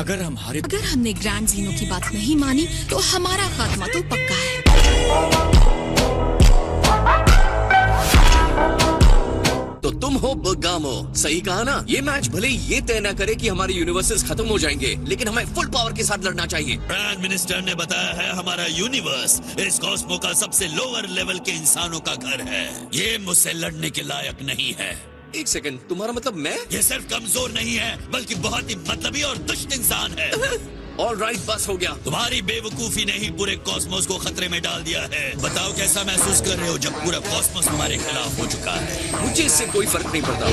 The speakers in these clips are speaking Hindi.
अगर हम हारे अगर हमने ग्रैंड जीनो की बात नहीं मानी तो हमारा खात्मा तो पक्का है। तो तुम हो बर्गामो, सही कहा ना? ये मैच भले ही ये तय न करे कि हमारे यूनिवर्सेस खत्म हो जाएंगे, लेकिन हमें फुल पावर के साथ लड़ना चाहिए। प्राइम मिनिस्टर ने बताया है हमारा यूनिवर्स इस कॉस्मो का सबसे लोअर लेवल के इंसानों का घर है। ये मुझसे लड़ने के लायक नहीं है। एक सेकंड, तुम्हारा मतलब मैं? ये सिर्फ कमजोर नहीं है बल्कि बहुत ही मतलबी और दुष्ट इंसान है। ऑलराइट, बस हो गया। तुम्हारी बेवकूफी ने ही पूरे कॉस्मोस को खतरे में डाल दिया है। बताओ कैसा महसूस कर रहे हो जब पूरा कॉस्मोस तुम्हारे खिलाफ हो चुका है? मुझे इससे कोई फर्क नहीं पड़ता।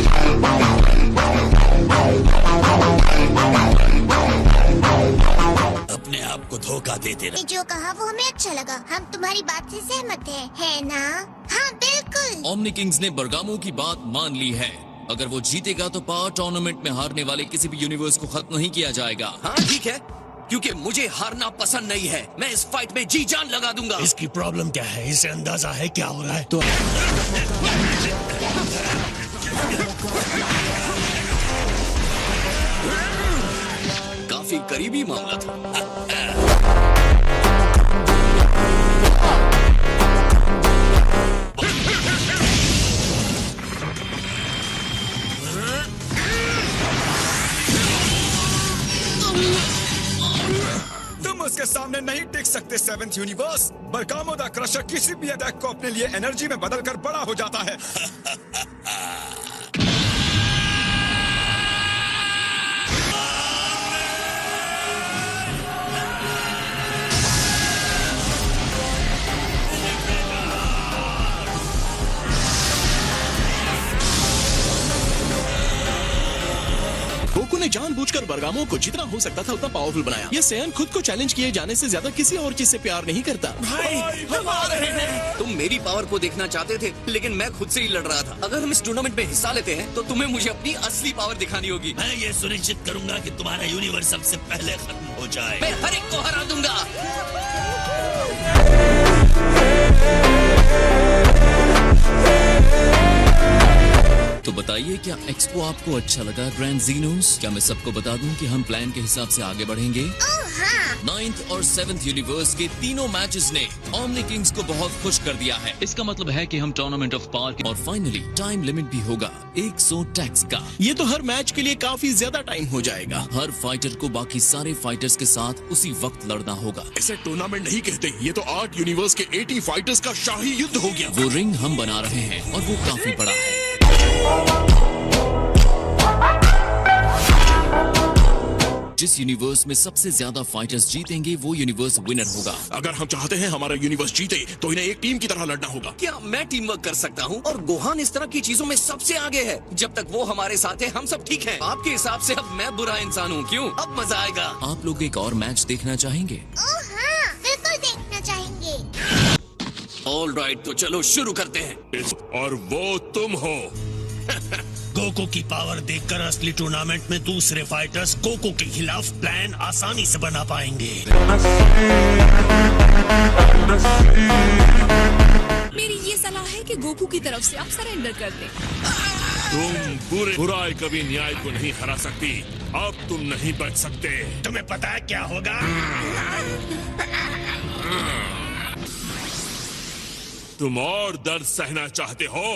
अपने आप को धोखा देते रहो। जो कहा वो हमें अच्छा लगा। हम तुम्हारी बात से सहमत हैं, है ना? हाँ बिल्कुल। ओमनी किंग्स ने बर्गामो की बात मान ली है। अगर वो जीतेगा तो पावर टूर्नामेंट में हारने वाले किसी भी यूनिवर्स को खत्म नहीं किया जाएगा। हाँ ठीक है, क्योंकि मुझे हारना पसंद नहीं है। मैं इस फाइट में जी जान लगा दूंगा। इसकी प्रॉब्लम क्या है? इसे अंदाजा है क्या हो रहा है? तो काफी करीबी मामला था। तुम उसके सामने नहीं टिक सकते। Seventh universe, Bergamo the crusher किसी भी अटैक को अपने लिए एनर्जी में बदलकर बड़ा हो जाता है। गोकू ने जानबूझकर बर्गामो को जितना हो सकता था उतना पावरफुल बनाया। ये सैन खुद को चैलेंज किए जाने से ज्यादा किसी और चीज से प्यार नहीं करता। तुम मेरी पावर को देखना चाहते थे, लेकिन मैं खुद से ही लड़ रहा था। अगर हम इस टूर्नामेंट में हिस्सा लेते हैं तो तुम्हें मुझे अपनी असली पावर दिखानी होगी। मैं ये सुनिश्चित करूंगा कि तुम्हारा यूनिवर्स सबसे पहले खत्म हो जाए। मैं हर एक को हरा दूंगा। तो बताइए, क्या एक्सपो आपको अच्छा लगा ग्रैंड जीनोस? क्या मैं सबको बता दूं कि हम प्लान के हिसाब से आगे बढ़ेंगे? नाइन्थ और सेवेंथ यूनिवर्स के तीनों मैचेस ने ओमनी किंग्स को बहुत खुश कर दिया है। इसका मतलब है कि हम टूर्नामेंट ऑफ पावर और फाइनली टाइम लिमिट भी होगा 100 टैक्स का। ये तो हर मैच के लिए काफी ज्यादा टाइम हो जाएगा। हर फाइटर को बाकी सारे फाइटर्स के साथ उसी वक्त लड़ना होगा। इसे टूर्नामेंट नहीं कहते, ये तो 8 यूनिवर्स के 80 फाइटर्स का शाही युद्ध हो गया। वो रिंग हम बना रहे हैं और वो काफी बड़ा है। जिस यूनिवर्स में सबसे ज्यादा फाइटर्स जीतेंगे वो यूनिवर्स विनर होगा। अगर हम चाहते हैं हमारा यूनिवर्स जीते तो इन्हें एक टीम की तरह लड़ना होगा। क्या मैं टीम वर्क कर सकता हूँ? और गोहान इस तरह की चीजों में सबसे आगे है। जब तक वो हमारे साथ है हम सब ठीक हैं। आपके हिसाब से अब मैं बुरा इंसान हूँ क्यों? अब मजा आएगा। आप लोग एक और मैच देखना चाहेंगे? ओह हाँ, बिल्कुल देखना चाहेंगे। ऑलराइट, तो चलो शुरू करते हैं। और वो तुम हो। गोकू की पावर देखकर असली टूर्नामेंट में दूसरे फाइटर्स गोकू के खिलाफ प्लान आसानी से बना पाएंगे। मेरी ये सलाह है कि गोकू की तरफ से आप सरेंडर कर दें। तुम बुराई कभी न्याय को नहीं हरा सकती। अब तुम नहीं बच सकते। तुम्हें पता है क्या होगा? तुम और दर्द सहना चाहते हो?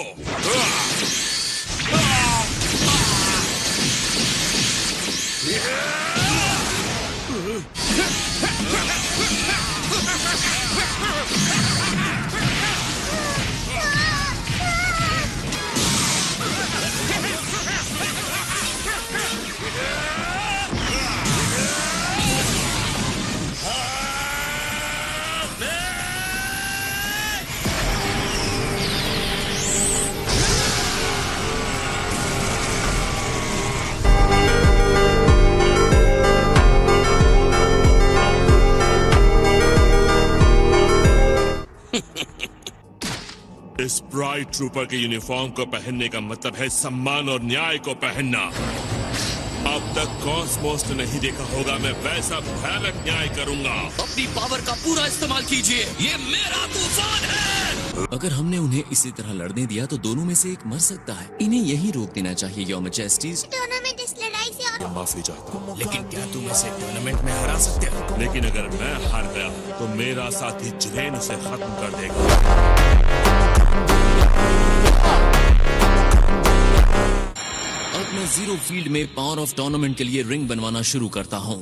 इस ब्राइट ट्रूपर के यूनिफॉर्म को पहनने का मतलब है सम्मान और न्याय को पहनना। अब तक कॉस्मोस ने नहीं देखा होगा, मैं वैसा भयानक न्याय करूंगा। अपनी पावर का पूरा इस्तेमाल कीजिए, ये मेरा तूफान है। अगर हमने उन्हें इसी तरह लड़ने दिया तो दोनों में से एक मर सकता है। इन्हें यही रोक देना चाहिए योर मैजेस्टीज। टूर्नामेंट इस लड़ाई से और माफी चाहता हूँ। लेकिन क्या तुम इसे टूर्नामेंट में हरा सकते हो? लेकिन अगर मैं हार गया तो मेरा साथी जिलेन उसे खत्म कर देगा। अब मैं जीरो फील्ड में पावर ऑफ टूर्नामेंट के लिए रिंग बनवाना शुरू करता हूँ।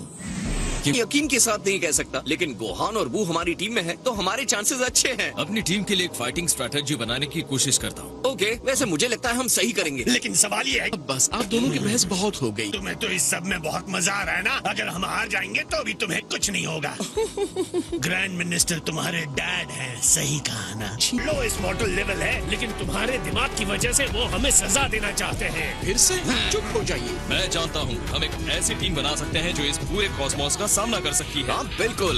यकीन के साथ नहीं कह सकता, लेकिन गोहान और वू हमारी टीम में है तो हमारे चांसेस अच्छे हैं। अपनी टीम के लिए एक फाइटिंग स्ट्रेटेजी बनाने की कोशिश करता हूँ। ओके, वैसे मुझे लगता है हम सही करेंगे। लेकिन सवाल ये है, अब बस आप दोनों की बहस बहुत हो गई। तुम्हें तो इस सब में बहुत मजा आ रहा है ना? अगर हम हार जाएंगे तो भी तुम्हें कुछ नहीं होगा। ग्रैंड मिनिस्टर तुम्हारे डैड हैं, सही कहा ना? लोएस्ट मॉडल लेवल है, लेकिन तुम्हारे दिमाग की वजह से वो हमें सजा देना चाहते हैं। फिर से चुप हो जाइए। मैं जानता हूँ हम एक ऐसी टीम बना सकते हैं जो इस पूरे कॉस्मोस का सामना कर सकती है। हाँ बिल्कुल।